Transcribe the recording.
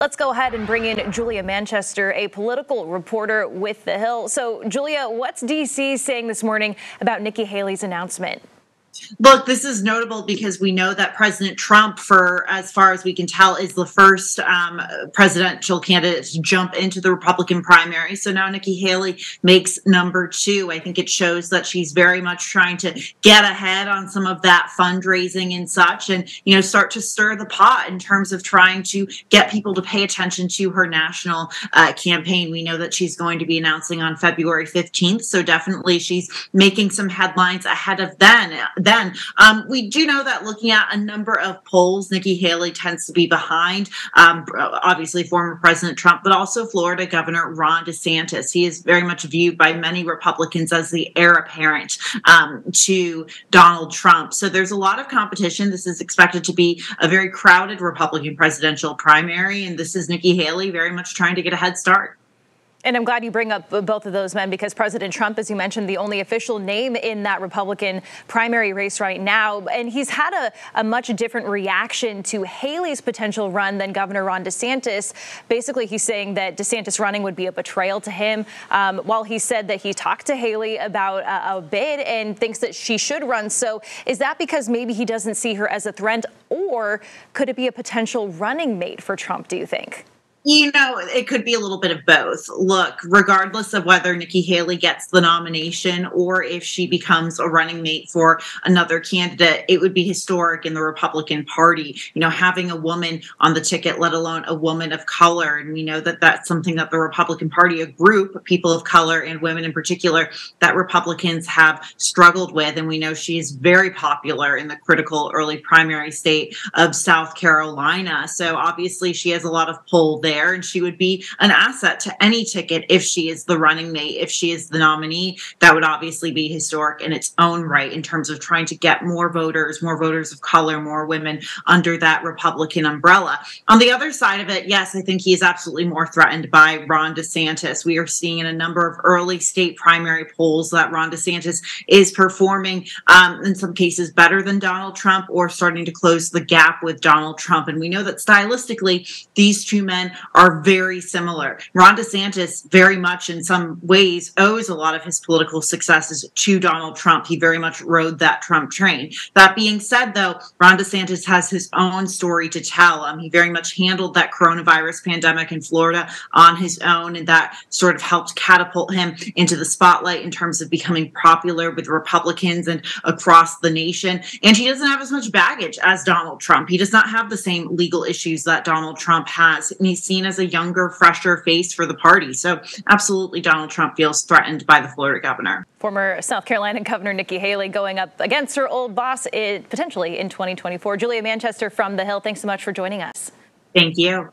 Let's go ahead and bring in Julia Manchester, a political reporter with The Hill. So, Julia, what's D.C. saying this morning about Nikki Haley's announcement? Look, this is notable because we know that President Trump, for as far as we can tell, is the first presidential candidate to jump into the Republican primary. So now Nikki Haley makes number two. I think it shows that she's very much trying to get ahead on some of that fundraising and such, and start to stir the pot in terms of trying to get people to pay attention to her national campaign. We know that she's going to be announcing on February 15th, so definitely she's making some headlines ahead of then. We do know that looking at a number of polls, Nikki Haley tends to be behind, obviously former President Trump, but also Florida Governor Ron DeSantis. He is very much viewed by many Republicans as the heir apparent to Donald Trump. So there's a lot of competition. This is expected to be a very crowded Republican presidential primary, and this is Nikki Haley very much trying to get a head start. And I'm glad you bring up both of those men, because President Trump, as you mentioned, the only official name in that Republican primary race right now. And he's had a much different reaction to Haley's potential run than Governor Ron DeSantis. Basically, he's saying that DeSantis running would be a betrayal to him, while he said that he talked to Haley about a bid and thinks that she should run. So is that because maybe he doesn't see her as a threat, or could it be a potential running mate for Trump, do you think? It could be a little bit of both. Look, regardless of whether Nikki Haley gets the nomination or if she becomes a running mate for another candidate, it would be historic in the Republican Party, having a woman on the ticket, let alone a woman of color. And we know that that's something that the Republican Party, a group of people of color and women in particular, that Republicans have struggled with. And we know she is very popular in the critical early primary state of South Carolina. So obviously she has a lot of pull there. And she would be an asset to any ticket if she is the running mate, if she is the nominee. That would obviously be historic in its own right in terms of trying to get more voters of color, more women under that Republican umbrella. On the other side of it, yes, I think he is absolutely more threatened by Ron DeSantis. We are seeing in a number of early state primary polls that Ron DeSantis is performing in some cases better than Donald Trump, or starting to close the gap with Donald Trump. And we know that stylistically, these two men are very similar. Ron DeSantis very much in some ways owes a lot of his political successes to Donald Trump. He very much rode that Trump train. That being said, though, Ron DeSantis has his own story to tell. He very much handled that coronavirus pandemic in Florida on his own, and that sort of helped catapult him into the spotlight in terms of becoming popular with Republicans and across the nation. And he doesn't have as much baggage as Donald Trump. He does not have the same legal issues that Donald Trump has, and he's seen as a younger, fresher face for the party. So absolutely, Donald Trump feels threatened by the Florida governor. Former South Carolina Governor Nikki Haley going up against her old boss potentially in 2024. Julia Manchester from The Hill, thanks so much for joining us. Thank you.